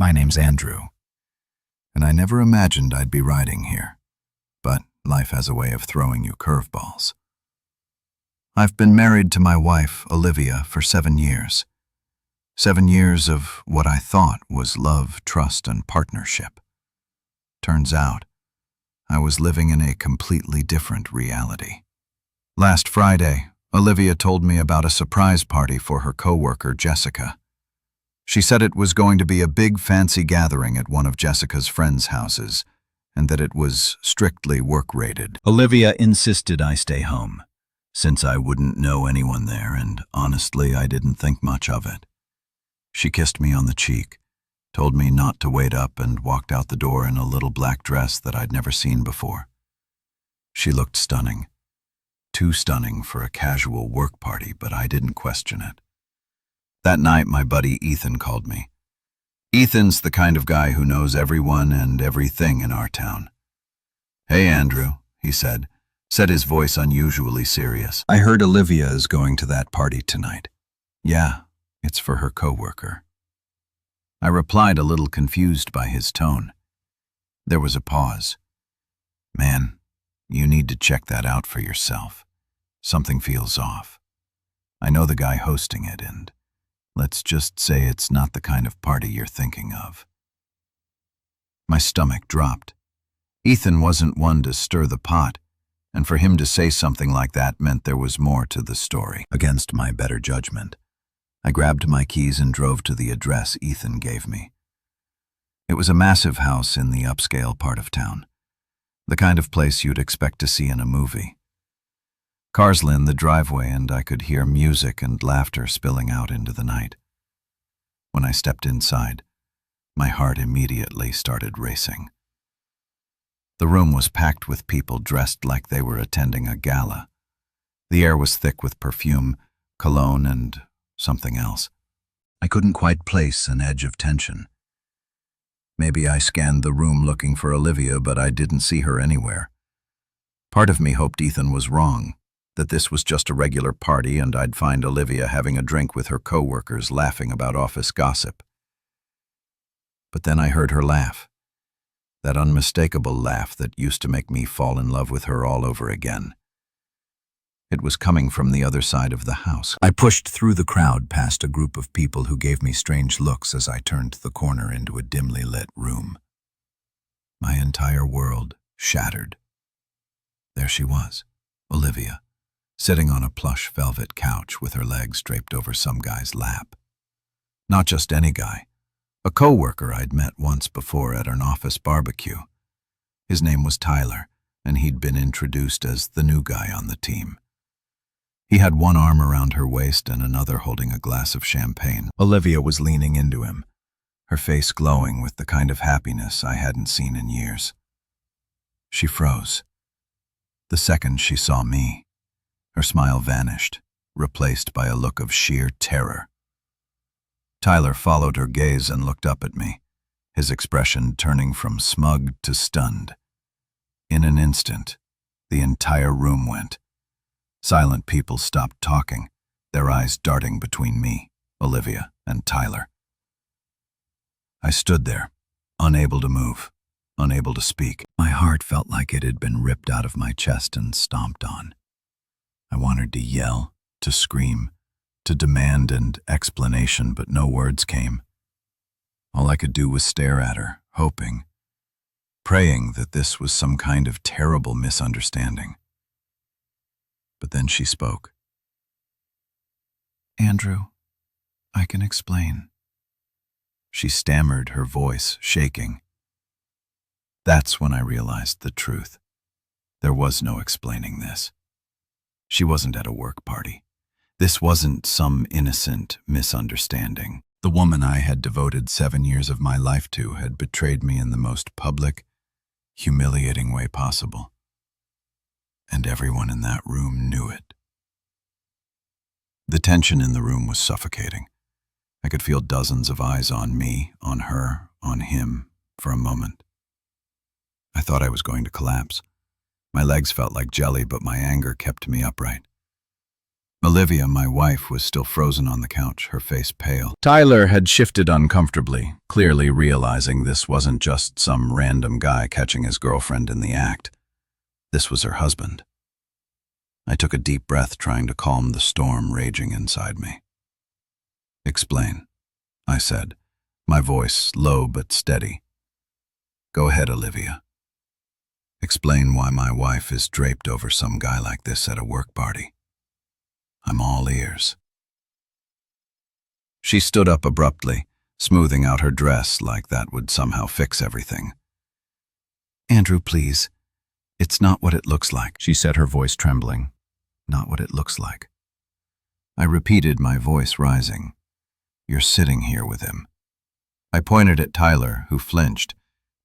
My name's Andrew, and I never imagined I'd be writing here, but life has a way of throwing you curveballs. I've been married to my wife, Olivia, for 7 years. 7 years of what I thought was love, trust, and partnership. Turns out, I was living in a completely different reality. Last Friday, Olivia told me about a surprise party for her coworker, Jessica. She said it was going to be a big fancy gathering at one of Jessica's friends' houses, and that it was strictly work-rated. Olivia insisted I stay home, since I wouldn't know anyone there, and honestly, I didn't think much of it. She kissed me on the cheek, told me not to wait up, and walked out the door in a little black dress that I'd never seen before. She looked stunning. Too stunning for a casual work party, but I didn't question it. That night, my buddy Ethan called me. Ethan's the kind of guy who knows everyone and everything in our town. "Hey, Andrew," he said his voice unusually serious. "I heard Olivia is going to that party tonight." "Yeah, it's for her coworker." I replied, a little confused by his tone. There was a pause. "Man, you need to check that out for yourself. Something feels off. I know the guy hosting it, and let's just say it's not the kind of party you're thinking of." My stomach dropped. Ethan wasn't one to stir the pot, and for him to say something like that meant there was more to the story. Against my better judgment, I grabbed my keys and drove to the address Ethan gave me. It was a massive house in the upscale part of town, the kind of place you'd expect to see in a movie. Cars lined the driveway, and I could hear music and laughter spilling out into the night. When I stepped inside, my heart immediately started racing. The room was packed with people dressed like they were attending a gala. The air was thick with perfume, cologne, and something else. I couldn't quite place an edge of tension. Maybe I scanned the room looking for Olivia, but I didn't see her anywhere. Part of me hoped Ethan was wrong, that this was just a regular party and I'd find Olivia having a drink with her coworkers laughing about office gossip. But then I heard her laugh, that unmistakable laugh that used to make me fall in love with her all over again. It was coming from the other side of the house. I pushed through the crowd past a group of people who gave me strange looks as I turned the corner into a dimly lit room. My entire world shattered. There she was, Olivia, sitting on a plush velvet couch with her legs draped over some guy's lap. Not just any guy, a coworker I'd met once before at an office barbecue. His name was Tyler, and he'd been introduced as the new guy on the team. He had one arm around her waist and another holding a glass of champagne. Olivia was leaning into him, her face glowing with the kind of happiness I hadn't seen in years. She froze. The second she saw me, her smile vanished, replaced by a look of sheer terror. Tyler followed her gaze and looked up at me, his expression turning from smug to stunned. In an instant, the entire room went. Silent people stopped talking, their eyes darting between me, Olivia, and Tyler. I stood there, unable to move, unable to speak. My heart felt like it had been ripped out of my chest and stomped on. I wanted to yell, to scream, to demand an explanation, but no words came. All I could do was stare at her, hoping, praying that this was some kind of terrible misunderstanding. But then she spoke. "Andrew, I can explain." She stammered, her voice shaking. That's when I realized the truth. There was no explaining this. She wasn't at a work party. This wasn't some innocent misunderstanding. The woman I had devoted 7 years of my life to had betrayed me in the most public, humiliating way possible. And everyone in that room knew it. The tension in the room was suffocating. I could feel dozens of eyes on me, on her, on him, for a moment. I thought I was going to collapse. My legs felt like jelly, but my anger kept me upright. Olivia, my wife, was still frozen on the couch, her face pale. Tyler had shifted uncomfortably, clearly realizing this wasn't just some random guy catching his girlfriend in the act. This was her husband. I took a deep breath, trying to calm the storm raging inside me. "Explain," I said, my voice low but steady. "Go ahead, Olivia. Explain why my wife is draped over some guy like this at a work party. I'm all ears." She stood up abruptly, smoothing out her dress like that would somehow fix everything. "Andrew, please. It's not what it looks like," she said, her voice trembling. "Not what it looks like." I repeated, my voice rising. "You're sitting here with him." I pointed at Tyler, who flinched.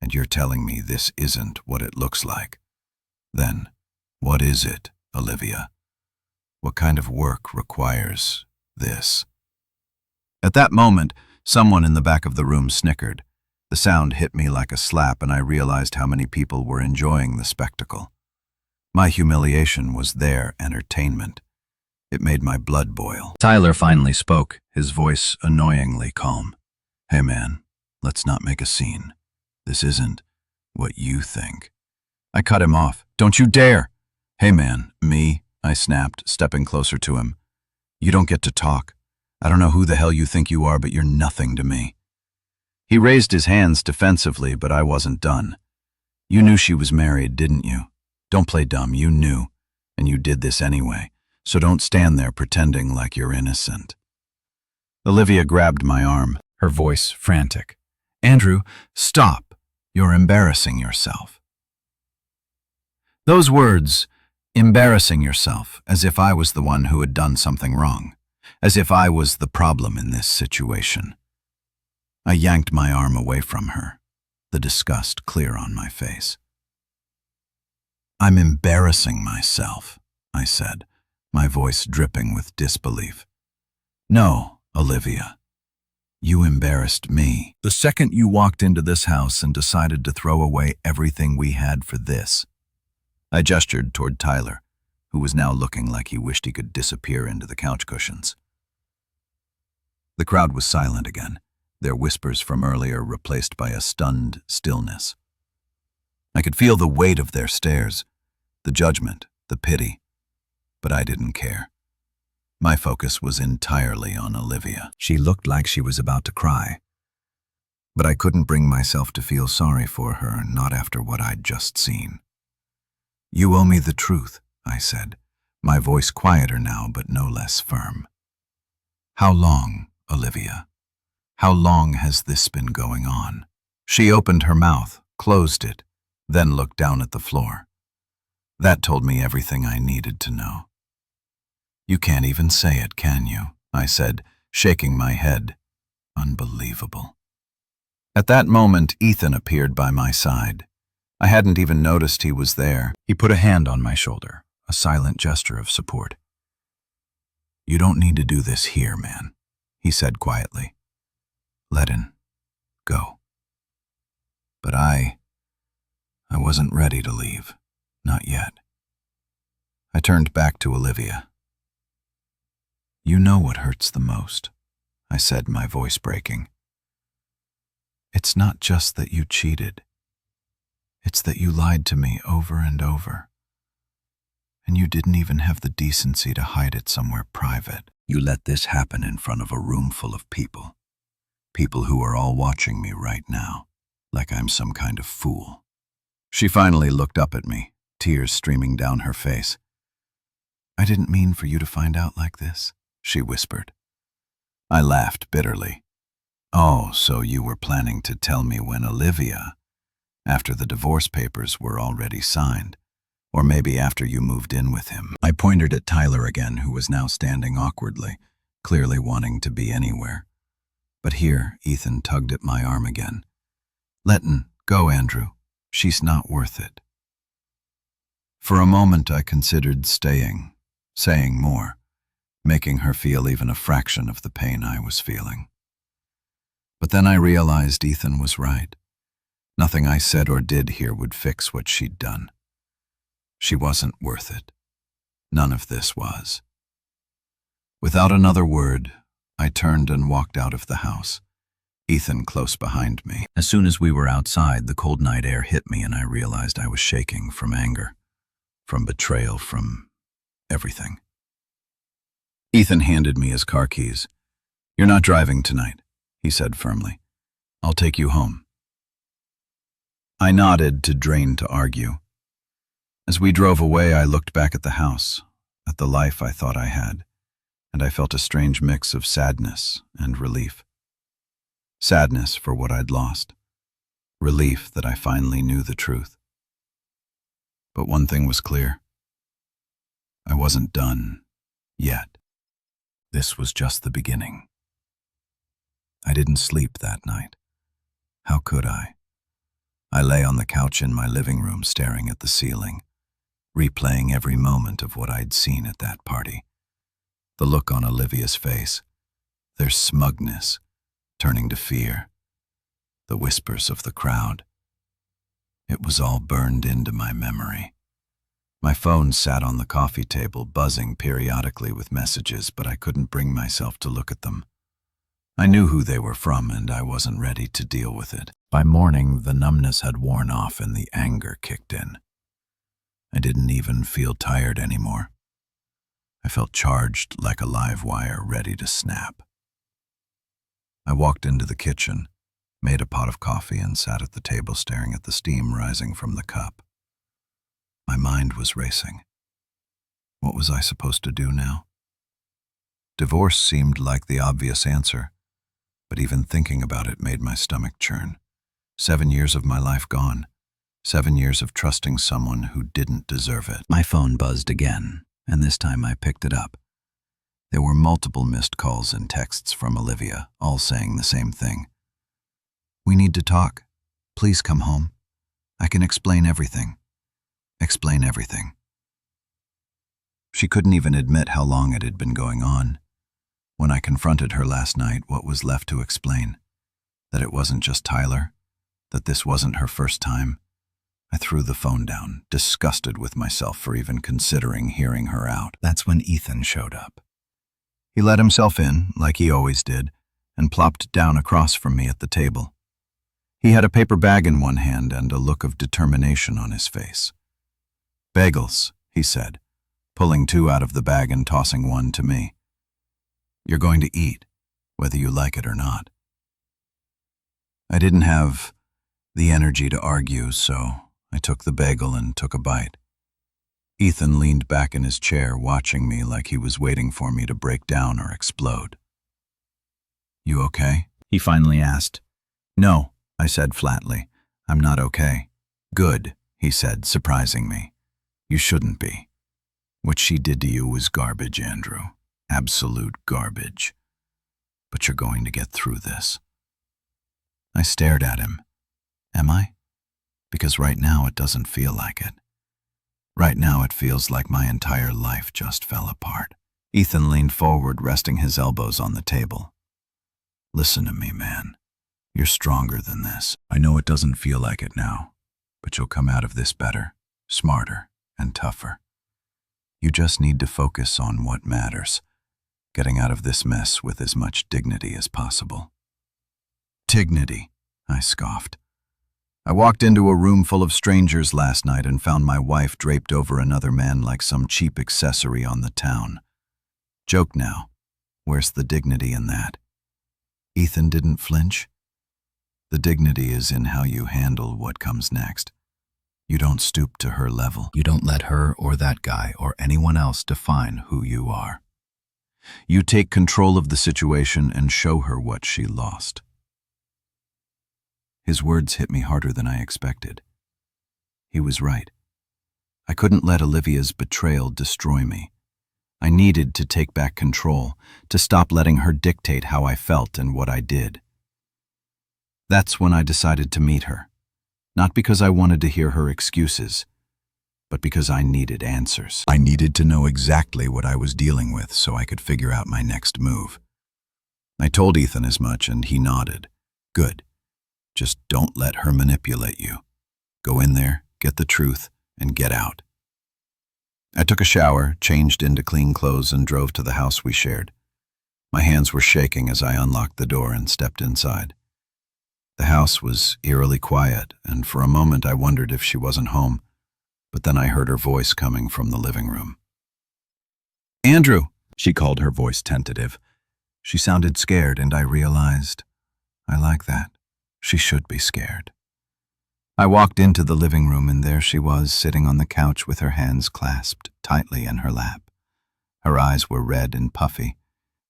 "And you're telling me this isn't what it looks like? Then, what is it, Olivia? What kind of work requires this?" At that moment, someone in the back of the room snickered. The sound hit me like a slap, and I realized how many people were enjoying the spectacle. My humiliation was their entertainment. It made my blood boil. Tyler finally spoke, his voice annoyingly calm. "Hey man, let's not make a scene. This isn't what you think." I cut him off. "Don't you dare!" "Hey man, me," I snapped, stepping closer to him. "You don't get to talk. I don't know who the hell you think you are, but you're nothing to me." He raised his hands defensively, but I wasn't done. "You knew she was married, didn't you? Don't play dumb, you knew, and you did this anyway, so don't stand there pretending like you're innocent." Olivia grabbed my arm, her voice frantic. "Andrew, stop. You're embarrassing yourself." Those words, embarrassing yourself, as if I was the one who had done something wrong, as if I was the problem in this situation. I yanked my arm away from her, the disgust clear on my face. "I'm embarrassing myself," I said, my voice dripping with disbelief. "No, Olivia. You embarrassed me the second you walked into this house and decided to throw away everything we had for this." I gestured toward Tyler, who was now looking like he wished he could disappear into the couch cushions. The crowd was silent again, their whispers from earlier replaced by a stunned stillness. I could feel the weight of their stares, the judgment, the pity, but I didn't care. My focus was entirely on Olivia. She looked like she was about to cry, but I couldn't bring myself to feel sorry for her, not after what I'd just seen. "You owe me the truth," I said, my voice quieter now but no less firm. "How long, Olivia? How long has this been going on?" She opened her mouth, closed it, then looked down at the floor. That told me everything I needed to know. "You can't even say it, can you?" I said, shaking my head. Unbelievable. At that moment, Ethan appeared by my side. I hadn't even noticed he was there. He put a hand on my shoulder, a silent gesture of support. "You don't need to do this here, man," he said quietly. "Let in. Go." But I wasn't ready to leave. Not yet. I turned back to Olivia. "You know what hurts the most," I said, my voice breaking. "It's not just that you cheated. It's that you lied to me over and over. And you didn't even have the decency to hide it somewhere private. You let this happen in front of a room full of people. People who are all watching me right now, like I'm some kind of fool." She finally looked up at me, tears streaming down her face. "I didn't mean for you to find out like this," she whispered. I laughed bitterly. "Oh, so you were planning to tell me when Olivia, after the divorce papers were already signed, or maybe after you moved in with him." I pointed at Tyler again, who was now standing awkwardly, clearly wanting to be anywhere. But here, Ethan tugged at my arm again. "Let'n go, Andrew. She's not worth it." For a moment I considered staying, saying more, making her feel even a fraction of the pain I was feeling. But then I realized Ethan was right. Nothing I said or did here would fix what she'd done. She wasn't worth it. None of this was. Without another word, I turned and walked out of the house, Ethan close behind me. As soon as we were outside, the cold night air hit me and I realized I was shaking from anger, from betrayal, from everything. Ethan handed me his car keys. "You're not driving tonight," he said firmly. "I'll take you home." I nodded, too drained to argue. As we drove away, I looked back at the house, at the life I thought I had, and I felt a strange mix of sadness and relief. Sadness for what I'd lost, relief that I finally knew the truth. But one thing was clear. I wasn't done yet. This was just the beginning. I didn't sleep that night. How could I? I lay on the couch in my living room staring at the ceiling, replaying every moment of what I'd seen at that party. The look on Olivia's face, their smugness turning to fear, the whispers of the crowd. It was all burned into my memory. My phone sat on the coffee table, buzzing periodically with messages, but I couldn't bring myself to look at them. I knew who they were from, and I wasn't ready to deal with it. By morning, the numbness had worn off and the anger kicked in. I didn't even feel tired anymore. I felt charged like a live wire ready to snap. I walked into the kitchen, made a pot of coffee, and sat at the table staring at the steam rising from the cup. My mind was racing. What was I supposed to do now? Divorce seemed like the obvious answer, but even thinking about it made my stomach churn. 7 years of my life gone. 7 years of trusting someone who didn't deserve it. My phone buzzed again, and this time I picked it up. There were multiple missed calls and texts from Olivia, all saying the same thing. "We need to talk. Please come home. I can explain everything. Explain everything." She couldn't even admit how long it had been going on. When I confronted her last night, what was left to explain? That it wasn't just Tyler? That this wasn't her first time? I threw the phone down, disgusted with myself for even considering hearing her out. That's when Ethan showed up. He let himself in, like he always did, and plopped down across from me at the table. He had a paper bag in one hand and a look of determination on his face. "Bagels," he said, pulling 2 out of the bag and tossing one to me. "You're going to eat, whether you like it or not." I didn't have the energy to argue, so I took the bagel and took a bite. Ethan leaned back in his chair, watching me like he was waiting for me to break down or explode. "You okay?" he finally asked. "No," I said flatly. "I'm not okay." "Good," he said, surprising me. "You shouldn't be. What she did to you was garbage, Andrew. Absolute garbage. But you're going to get through this." I stared at him. Am I? Because right now it doesn't feel like it. Right now it feels like my entire life just fell apart. Ethan leaned forward, resting his elbows on the table. "Listen to me, man. You're stronger than this. I know it doesn't feel like it now, but you'll come out of this better, smarter, and tougher. You just need to focus on what matters, getting out of this mess with as much dignity as possible." "Dignity," I scoffed. I walked into a room full of strangers last night and found my wife draped over another man like some cheap accessory on the town. Joke now. Where's the dignity in that? Ethan didn't flinch. The dignity is in how you handle what comes next. You don't stoop to her level. You don't let her or that guy or anyone else define who you are. You take control of the situation and show her what she lost. His words hit me harder than I expected. He was right. I couldn't let Olivia's betrayal destroy me. I needed to take back control, to stop letting her dictate how I felt and what I did. That's when I decided to meet her. Not because I wanted to hear her excuses, but because I needed answers. I needed to know exactly what I was dealing with so I could figure out my next move. I told Ethan as much and he nodded. Good. Just don't let her manipulate you. Go in there, get the truth, and get out. I took a shower, changed into clean clothes, and drove to the house we shared. My hands were shaking as I unlocked the door and stepped inside. The house was eerily quiet, and for a moment I wondered if she wasn't home, but then I heard her voice coming from the living room. "Andrew," she called, her voice tentative. She sounded scared, and I realized, I like that. She should be scared. I walked into the living room, and there she was, sitting on the couch with her hands clasped tightly in her lap. Her eyes were red and puffy,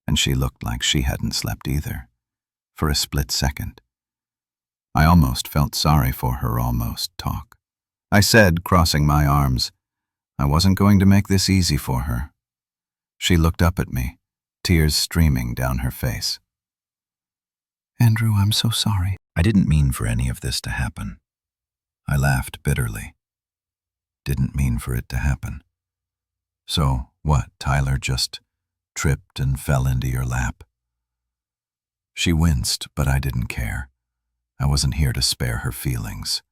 and she looked like she hadn't slept either. For a split second, I almost felt sorry for her almost talk. I said, crossing my arms, I wasn't going to make this easy for her. She looked up at me, tears streaming down her face. "Andrew, I'm so sorry. I didn't mean for any of this to happen." I laughed bitterly. Didn't mean for it to happen. So what, Tyler just tripped and fell into your lap? She winced, but I didn't care. I wasn't here to spare her feelings.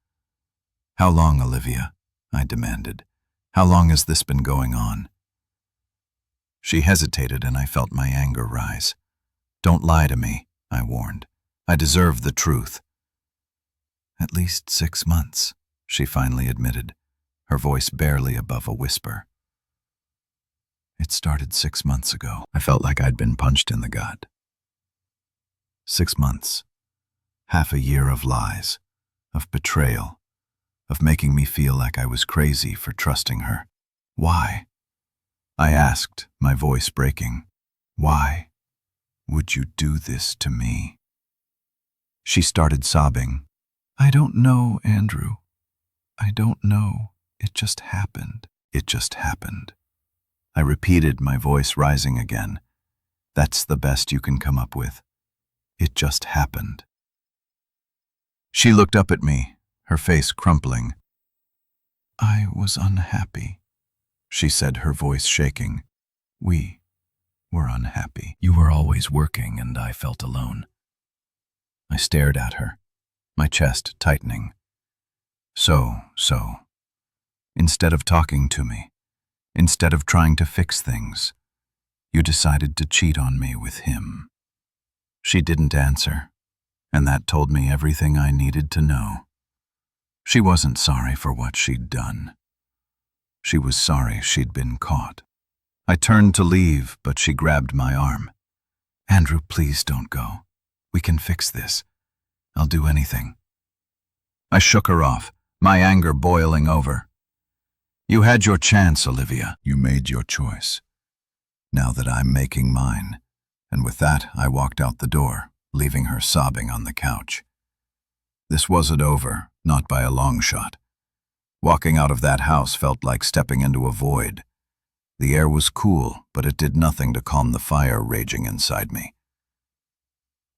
"How long, Olivia?" I demanded. "How long has this been going on?" She hesitated, and I felt my anger rise. "Don't lie to me," I warned. "I deserve the truth." "At least 6 months," she finally admitted, her voice barely above a whisper. It started 6 months ago. I felt like I'd been punched in the gut. 6 months. Half a year of lies, of betrayal, of making me feel like I was crazy for trusting her. "Why?" I asked, my voice breaking. "Why would you do this to me?" She started sobbing. "I don't know, Andrew. I don't know. It just happened. It just happened." I repeated, my voice rising again. "That's the best you can come up with. It just happened." She looked up at me, her face crumpling. "I was unhappy," she said, her voice shaking. "We were unhappy. You were always working, and I felt alone." I stared at her, my chest tightening. So, instead of talking to me, instead of trying to fix things, you decided to cheat on me with him. She didn't answer, and that told me everything I needed to know. She wasn't sorry for what she'd done. She was sorry she'd been caught. I turned to leave, but she grabbed my arm. "Andrew, please don't go. We can fix this. I'll do anything." I shook her off, my anger boiling over. "You had your chance, Olivia. You made your choice. Now that I'm making mine." And with that, I walked out the door, leaving her sobbing on the couch. This wasn't over, not by a long shot. Walking out of that house felt like stepping into a void. The air was cool, but it did nothing to calm the fire raging inside me.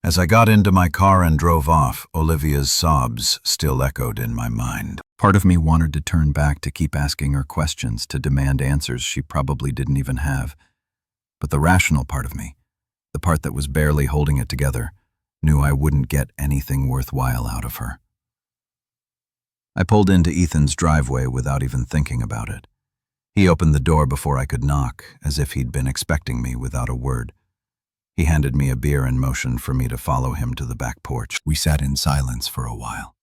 As I got into my car and drove off, Olivia's sobs still echoed in my mind. Part of me wanted to turn back to keep asking her questions, to demand answers she probably didn't even have. But the rational part of me, the part that was barely holding it together, knew I wouldn't get anything worthwhile out of her. I pulled into Ethan's driveway without even thinking about it. He opened the door before I could knock, as if he'd been expecting me without a word. He handed me a beer and motioned for me to follow him to the back porch. We sat in silence for a while,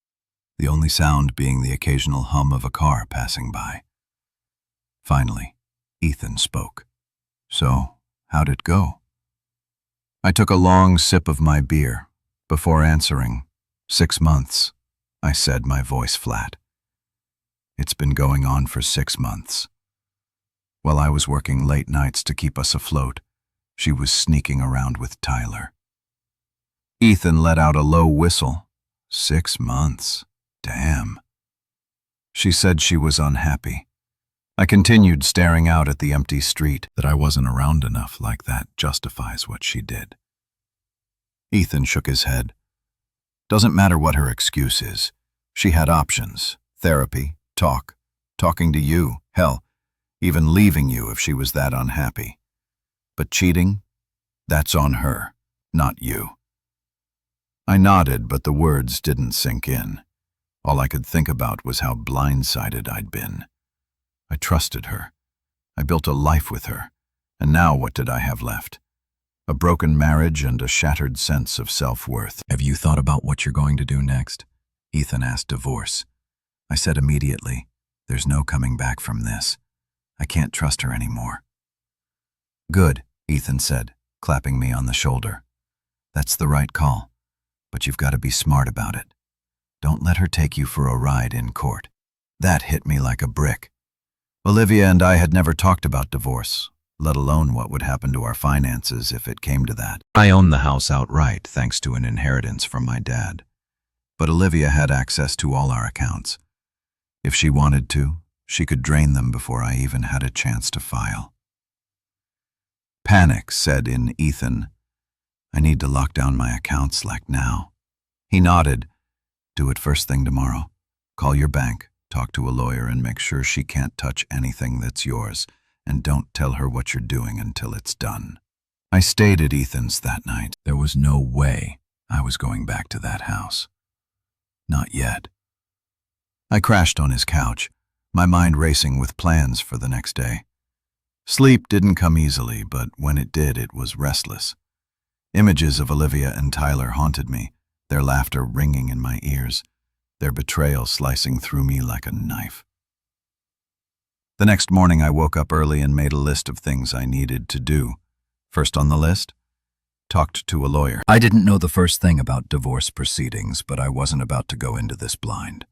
the only sound being the occasional hum of a car passing by. Finally, Ethan spoke. "So, how'd it go?" I took a long sip of my beer before answering. 6 months, I said, my voice flat. It's been going on for 6 months. While I was working late nights to keep us afloat, she was sneaking around with Tyler. Ethan let out a low whistle. 6 months. Damn. She said she was unhappy. I continued staring out at the empty street. That I wasn't around enough like that justifies what she did. Ethan shook his head. Doesn't matter what her excuse is. She had options. Therapy, talking to you, hell, even leaving you if she was that unhappy. But cheating? That's on her, not you. I nodded, but the words didn't sink in. All I could think about was how blindsided I'd been. I trusted her. I built a life with her, and now what did I have left? A broken marriage and a shattered sense of self-worth. Have you thought about what you're going to do next? Ethan asked Divorce. I said immediately, there's no coming back from this. I can't trust her anymore. Good, Ethan said, clapping me on the shoulder. That's the right call, but you've got to be smart about it. Don't let her take you for a ride in court. That hit me like a brick. Olivia and I had never talked about divorce, let alone what would happen to our finances if it came to that. I owned the house outright thanks to an inheritance from my dad. But Olivia had access to all our accounts. If she wanted to, she could drain them before I even had a chance to file. Panic set in Ethan. I need to lock down my accounts like now. He nodded. Do it first thing tomorrow. Call your bank, talk to a lawyer, and make sure she can't touch anything that's yours, and don't tell her what you're doing until it's done. I stayed at Ethan's that night. There was no way I was going back to that house. Not yet. I crashed on his couch, my mind racing with plans for the next day. Sleep didn't come easily, but when it did, it was restless. Images of Olivia and Tyler haunted me, their laughter ringing in my ears, their betrayal slicing through me like a knife. The next morning I woke up early and made a list of things I needed to do. First on the list, talked to a lawyer. I didn't know the first thing about divorce proceedings, but I wasn't about to go into this blind.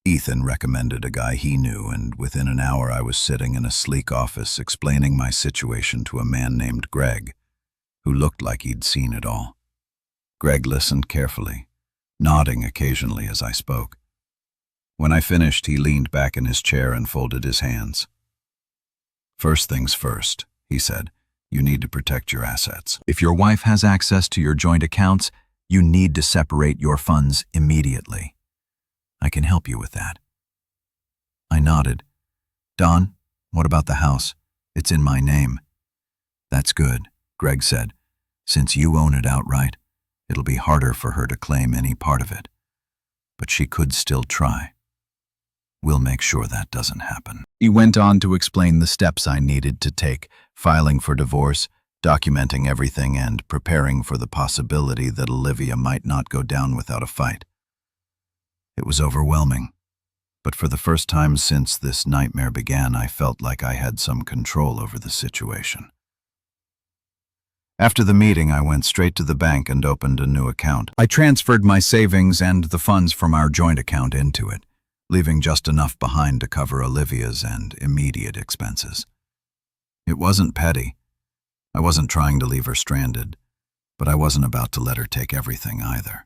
Ethan recommended a guy he knew, and within an hour I was sitting in a sleek office explaining my situation to a man named Greg, who looked like he'd seen it all. Greg listened carefully, nodding occasionally as I spoke. When I finished, he leaned back in his chair and folded his hands. First things first, he said, you need to protect your assets. If your wife has access to your joint accounts, you need to separate your funds immediately. I can help you with that. I nodded. Don, what about the house? It's in my name. That's good, Greg said. Since you own it outright, it'll be harder for her to claim any part of it. But she could still try. We'll make sure that doesn't happen. He went on to explain the steps I needed to take, filing for divorce, documenting everything, and preparing for the possibility that Olivia might not go down without a fight. It was overwhelming, but for the first time since this nightmare began, I felt like I had some control over the situation. After the meeting, I went straight to the bank and opened a new account. I transferred my savings and the funds from our joint account into it, leaving just enough behind to cover Olivia's and immediate expenses. It wasn't petty. I wasn't trying to leave her stranded, but I wasn't about to let her take everything either.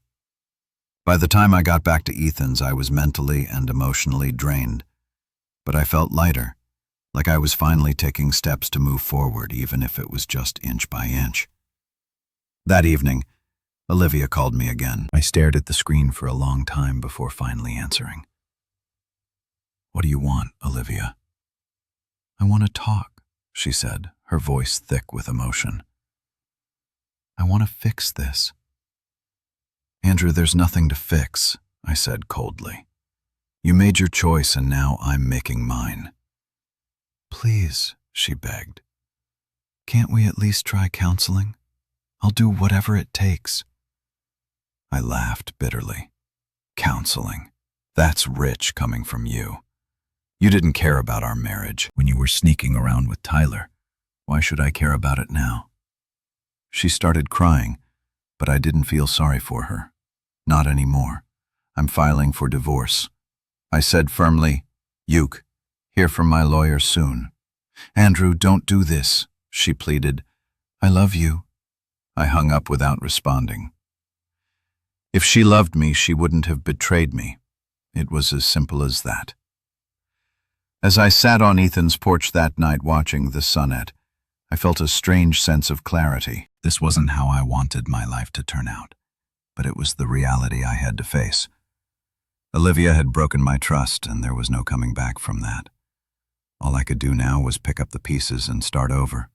By the time I got back to Ethan's, I was mentally and emotionally drained, but I felt lighter, like I was finally taking steps to move forward, even if it was just inch by inch. That evening, Olivia called me again. I stared at the screen for a long time before finally answering. What do you want, Olivia? I want to talk, she said, her voice thick with emotion. I want to fix this. Andrew, there's nothing to fix, I said coldly. You made your choice and now I'm making mine. Please, she begged. Can't we at least try counseling? I'll do whatever it takes. I laughed bitterly. Counseling. That's rich coming from you. You didn't care about our marriage when you were sneaking around with Tyler. Why should I care about it now? She started crying, but I didn't feel sorry for her. Not anymore. I'm filing for divorce. I said firmly, Uke, hear from my lawyer soon. Andrew, don't do this, she pleaded. I love you. I hung up without responding. If she loved me, she wouldn't have betrayed me. It was as simple as that. As I sat on Ethan's porch that night watching the sunset, I felt a strange sense of clarity. This wasn't how I wanted my life to turn out, but it was the reality I had to face. Olivia had broken my trust, and there was no coming back from that. All I could do now was pick up the pieces and start over.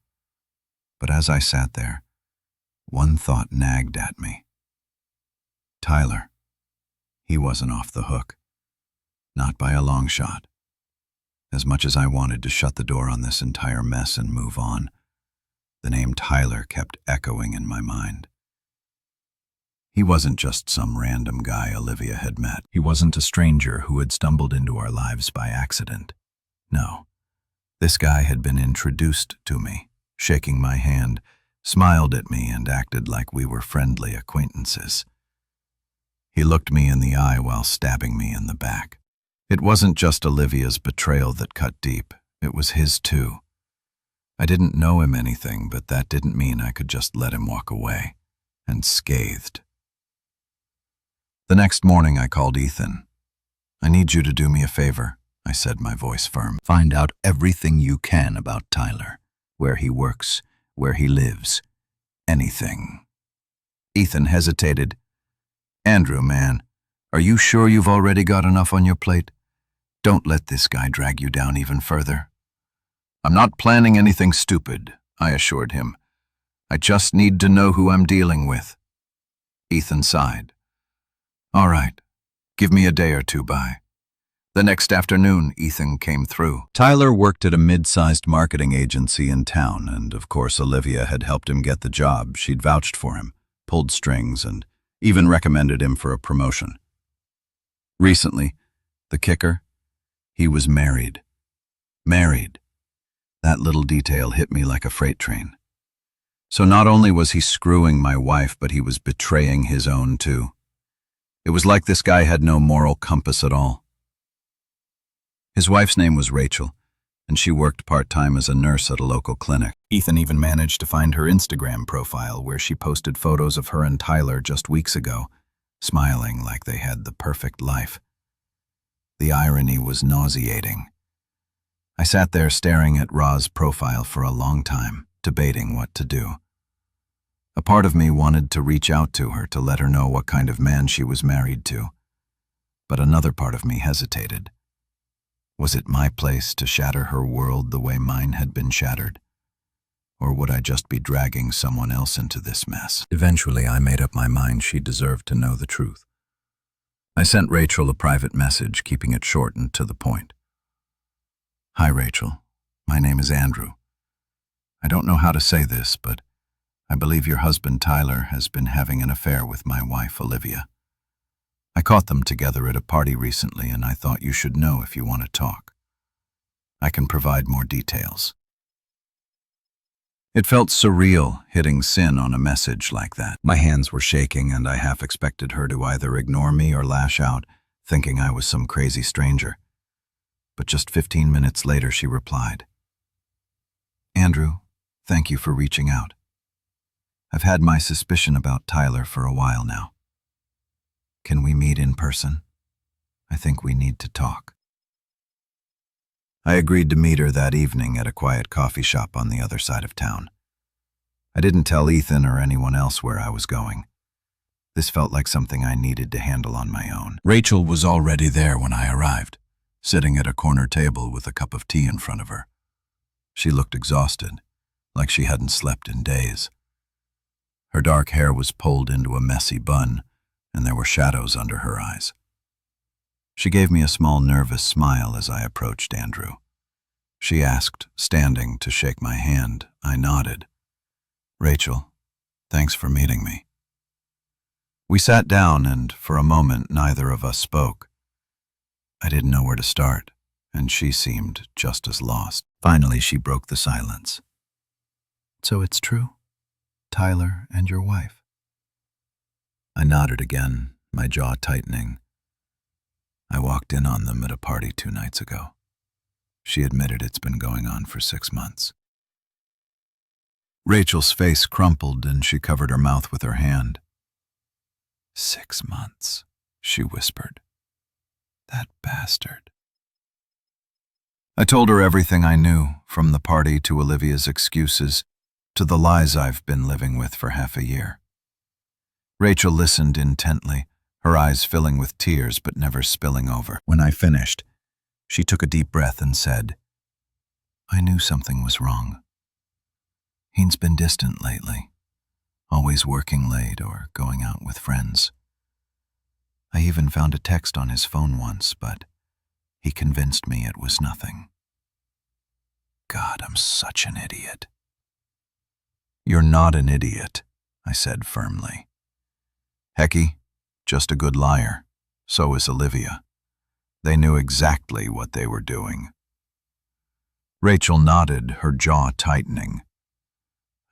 But as I sat there, one thought nagged at me. Tyler. He wasn't off the hook. Not by a long shot. As much as I wanted to shut the door on this entire mess and move on, the name Tyler kept echoing in my mind. He wasn't just some random guy Olivia had met. He wasn't a stranger who had stumbled into our lives by accident. No, this guy had been introduced to me, shaking my hand, smiled at me, and acted like we were friendly acquaintances. He looked me in the eye while stabbing me in the back. It wasn't just Olivia's betrayal that cut deep, it was his too. I didn't know him anything, but that didn't mean I could just let him walk away, unscathed. The next morning I called Ethan. "I need you to do me a favor," I said, my voice firm. "Find out everything you can about Tyler, where he works, where he lives, anything." Ethan hesitated. "Andrew, man, are you sure you've already got enough on your plate? Don't let this guy drag you down even further." "I'm not planning anything stupid," I assured him. "I just need to know who I'm dealing with." Ethan sighed. "All right, give me a day or two by." The next afternoon, Ethan came through. Tyler worked at a mid-sized marketing agency in town, and of course Olivia had helped him get the job. She'd vouched for him, pulled strings, and even recommended him for a promotion. Recently, the kicker, he was married. Married. That little detail hit me like a freight train. So not only was he screwing my wife, but he was betraying his own too. It was like this guy had no moral compass at all. His wife's name was Rachel, and she worked part-time as a nurse at a local clinic. Ethan even managed to find her Instagram profile where she posted photos of her and Tyler just weeks ago, smiling like they had the perfect life. The irony was nauseating. I sat there staring at Ra's profile for a long time, debating what to do. A part of me wanted to reach out to her to let her know what kind of man she was married to, but another part of me hesitated. Was it my place to shatter her world the way mine had been shattered? Or would I just be dragging someone else into this mess? Eventually, I made up my mind she deserved to know the truth. I sent Rachel a private message, keeping it short and to the point. "Hi, Rachel. My name is Andrew. I don't know how to say this, but I believe your husband Tyler has been having an affair with my wife Olivia. I caught them together at a party recently, and I thought you should know if you want to talk. I can provide more details." It felt surreal hitting send on a message like that. My hands were shaking, and I half expected her to either ignore me or lash out, thinking I was some crazy stranger. But just 15 minutes later, she replied, "Andrew, thank you for reaching out. I've had my suspicion about Tyler for a while now. Can we meet in person? I think we need to talk." I agreed to meet her that evening at a quiet coffee shop on the other side of town. I didn't tell Ethan or anyone else where I was going. This felt like something I needed to handle on my own. Rachel was already there when I arrived, sitting at a corner table with a cup of tea in front of her. She looked exhausted, like she hadn't slept in days. Her dark hair was pulled into a messy bun, and there were shadows under her eyes. She gave me a small nervous smile as I approached Andrew. She asked, standing, to shake my hand. I nodded. "Rachel, thanks for meeting me." We sat down, and for a moment neither of us spoke. I didn't know where to start, and she seemed just as lost. Finally, she broke the silence. "So it's true? Tyler and your wife?" I nodded again, my jaw tightening. "I walked in on them at a party 2 nights ago. She admitted it's been going on for 6 months. Rachel's face crumpled and she covered her mouth with her hand. 6 months, she whispered. That bastard. I told her everything I knew, from the party to Olivia's excuses, to the lies I've been living with for half a year. Rachel listened intently, her eyes filling with tears but never spilling over. When I finished, she took a deep breath and said, I knew something was wrong. He's been distant lately, always working late or going out with friends. I even found a text on his phone once, but he convinced me it was nothing. God, I'm such an idiot. You're not an idiot, I said firmly. Hecky, just a good liar. So is Olivia. They knew exactly what they were doing. Rachel nodded, her jaw tightening.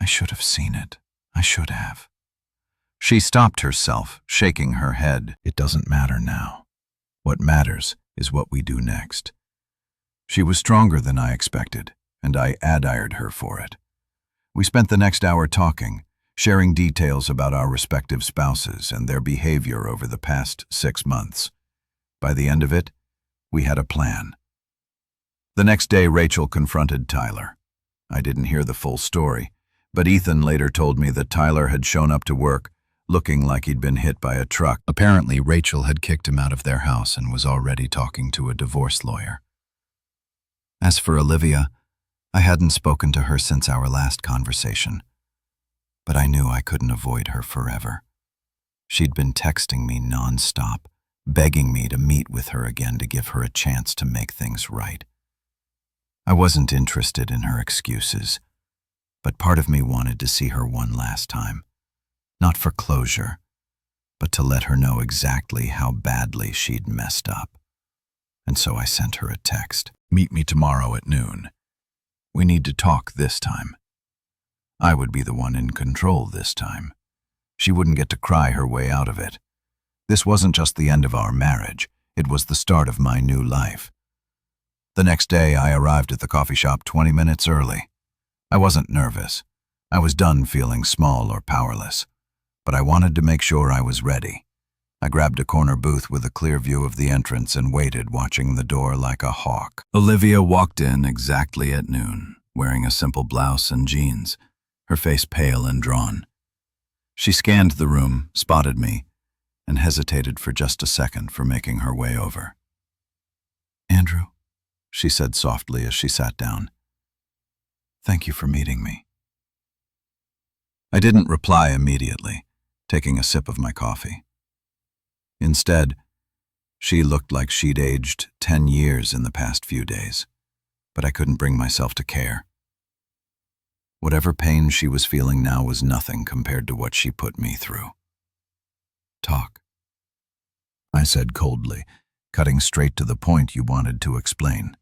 I should have seen it. I should have. She stopped herself, shaking her head. It doesn't matter now. What matters is what we do next. She was stronger than I expected, and I admired her for it. We spent the next hour talking, sharing details about our respective spouses and their behavior over the past 6 months. By the end of it, we had a plan. The next day, Rachel confronted Tyler. I didn't hear the full story, but Ethan later told me that Tyler had shown up to work, looking like he'd been hit by a truck. Apparently, Rachel had kicked him out of their house and was already talking to a divorce lawyer. As for Olivia, I hadn't spoken to her since our last conversation, but I knew I couldn't avoid her forever. She'd been texting me nonstop, begging me to meet with her again to give her a chance to make things right. I wasn't interested in her excuses, but part of me wanted to see her one last time, not for closure, but to let her know exactly how badly she'd messed up. And so I sent her a text. Meet me tomorrow at noon. We need to talk this time. I would be the one in control this time. She wouldn't get to cry her way out of it. This wasn't just the end of our marriage, it was the start of my new life. The next day, I arrived at the coffee shop 20 minutes early. I wasn't nervous. I was done feeling small or powerless, but I wanted to make sure I was ready. I grabbed a corner booth with a clear view of the entrance and waited, watching the door like a hawk. Olivia walked in exactly at noon, wearing a simple blouse and jeans, her face pale and drawn. She scanned the room, spotted me, and hesitated for just a second for making her way over. Andrew, she said softly as she sat down. Thank you for meeting me. I didn't reply immediately, taking a sip of my coffee. Instead, she looked like she'd aged 10 years in the past few days, but I couldn't bring myself to care. Whatever pain she was feeling now was nothing compared to what she put me through. Talk, I said coldly, cutting straight to the point you wanted to explain.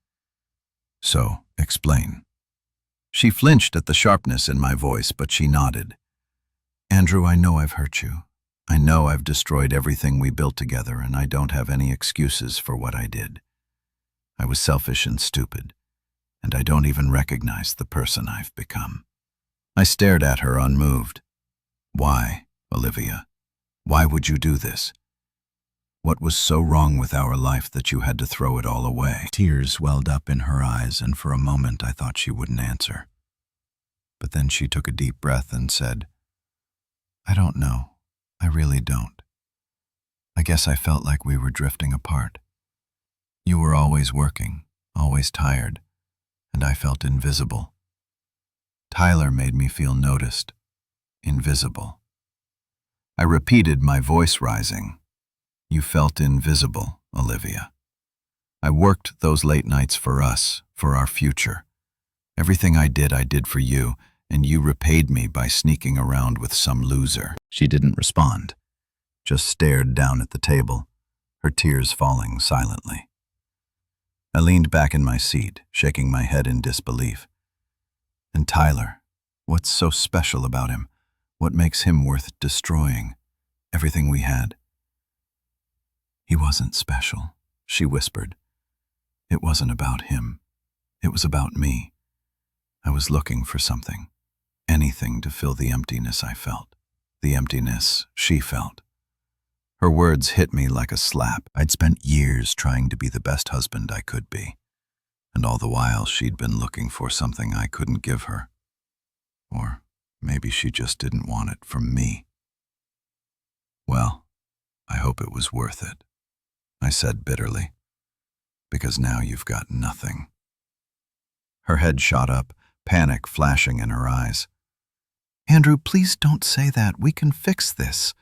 So, explain. She flinched at the sharpness in my voice, but she nodded. Andrew, I know I've hurt you. I know I've destroyed everything we built together, and I don't have any excuses for what I did. I was selfish and stupid, and I don't even recognize the person I've become. I stared at her unmoved. Why, Olivia? Why would you do this? What was so wrong with our life that you had to throw it all away? Tears welled up in her eyes, and for a moment I thought she wouldn't answer. But then she took a deep breath and said, I don't know. I really don't. I guess I felt like we were drifting apart. You were always working, always tired, and I felt invisible. Tyler made me feel noticed, invisible. I repeated, my voice rising. You felt invisible, Olivia. I worked those late nights for us, for our future. Everything I did for you, and you repaid me by sneaking around with some loser. She didn't respond, just stared down at the table, her tears falling silently. I leaned back in my seat, shaking my head in disbelief. And Tyler, what's so special about him? What makes him worth destroying? Everything we had. He wasn't special, she whispered. It wasn't about him. It was about me. I was looking for something, anything to fill the emptiness I felt, the emptiness she felt. Her words hit me like a slap. I'd spent years trying to be the best husband I could be, and all the while she'd been looking for something I couldn't give her. Or maybe she just didn't want it from me. Well, I hope it was worth it, I said bitterly, because now you've got nothing. Her head shot up, panic flashing in her eyes. Andrew, please don't say that. We can fix this.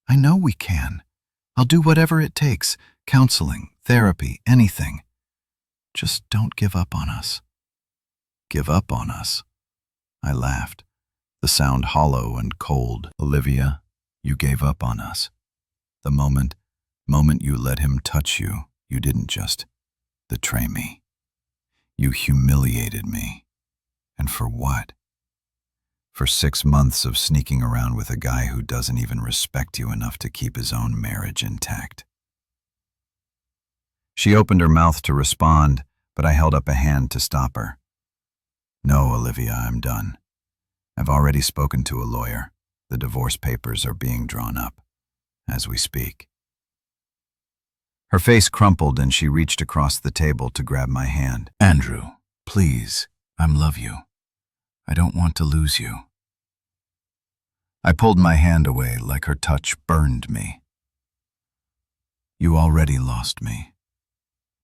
I know we can. I'll do whatever it takes, counseling, therapy, anything. Just don't give up on us. Give up on us? I laughed, the sound hollow and cold. Olivia, you gave up on us. The moment you let him touch you, you didn't just betray me. You humiliated me. And for what? For 6 months of sneaking around with a guy who doesn't even respect you enough to keep his own marriage intact. She opened her mouth to respond, but I held up a hand to stop her. No, Olivia, I'm done. I've already spoken to a lawyer. The divorce papers are being drawn up as we speak. Her face crumpled and she reached across the table to grab my hand. Andrew, please, I love you. I don't want to lose you. I pulled my hand away like her touch burned me. You already lost me.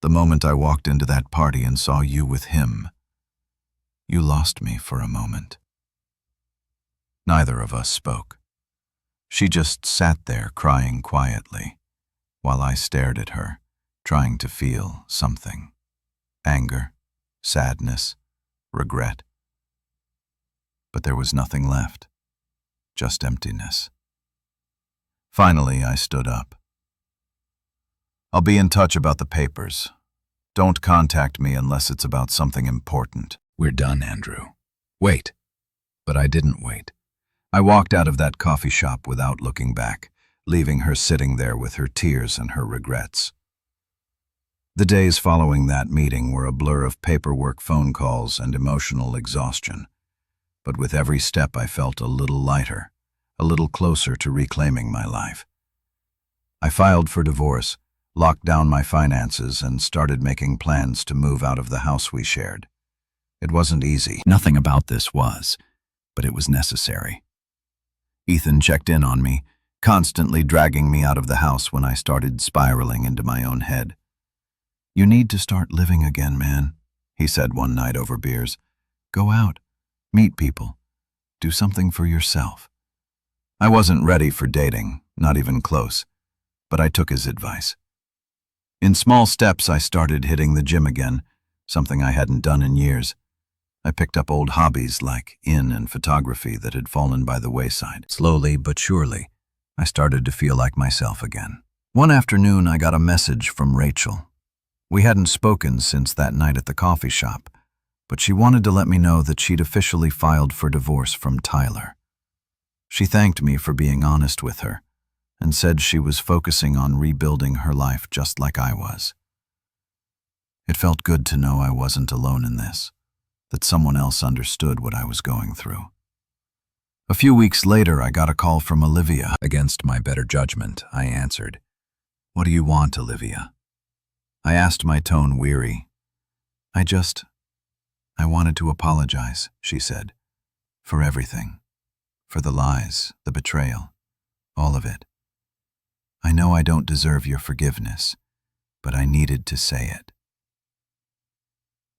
The moment I walked into that party and saw you with him, you lost me for a moment. Neither of us spoke. She just sat there crying quietly, while I stared at her, trying to feel something. Anger, sadness, regret. But there was nothing left, just emptiness. Finally, I stood up. I'll be in touch about the papers. Don't contact me unless it's about something important. We're done, Andrew. Wait. But I didn't wait. I walked out of that coffee shop without looking back, leaving her sitting there with her tears and her regrets. The days following that meeting were a blur of paperwork, phone calls, and emotional exhaustion. But with every step I felt a little lighter, a little closer to reclaiming my life. I filed for divorce, locked down my finances, and started making plans to move out of the house we shared. It wasn't easy. Nothing about this was, but it was necessary. Ethan checked in on me, constantly dragging me out of the house when I started spiraling into my own head. You need to start living again, man, he said one night over beers. Go out, meet people, do something for yourself. I wasn't ready for dating, not even close, but I took his advice. In small steps, I started hitting the gym again, something I hadn't done in years. I picked up old hobbies like inn and photography that had fallen by the wayside. Slowly but surely, I started to feel like myself again. One afternoon, I got a message from Rachel. We hadn't spoken since that night at the coffee shop, but she wanted to let me know that she'd officially filed for divorce from Tyler. She thanked me for being honest with her and said she was focusing on rebuilding her life just like I was. It felt good to know I wasn't alone in this, that someone else understood what I was going through. A few weeks later, I got a call from Olivia. Against my better judgment, I answered. What do you want, Olivia? I asked, my tone weary. I wanted to apologize, she said, for everything, for the lies, the betrayal, all of it. I know I don't deserve your forgiveness, but I needed to say it.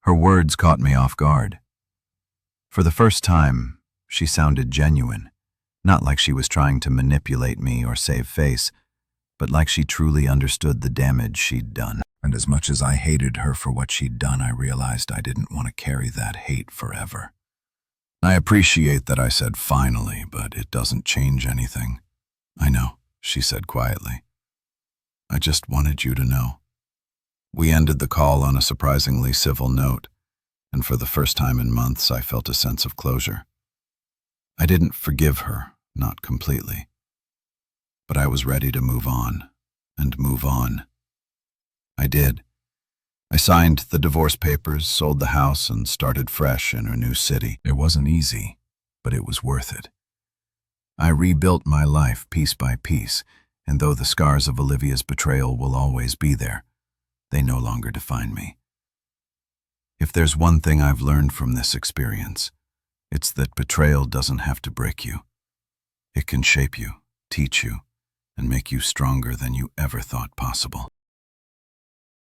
Her words caught me off guard. For the first time, she sounded genuine, not like she was trying to manipulate me or save face, but like she truly understood the damage she'd done. And as much as I hated her for what she'd done, I realized I didn't want to carry that hate forever. I appreciate that I said finally, but it doesn't change anything. I know, she said quietly. I just wanted you to know. We ended the call on a surprisingly civil note, and for the first time in months, I felt a sense of closure. I didn't forgive her, not completely, but I was ready to move on, and move on. I did. I signed the divorce papers, sold the house, and started fresh in a new city. It wasn't easy, but it was worth it. I rebuilt my life piece by piece, and though the scars of Olivia's betrayal will always be there, they no longer define me. If there's one thing I've learned from this experience, it's that betrayal doesn't have to break you. It can shape you, teach you, and make you stronger than you ever thought possible.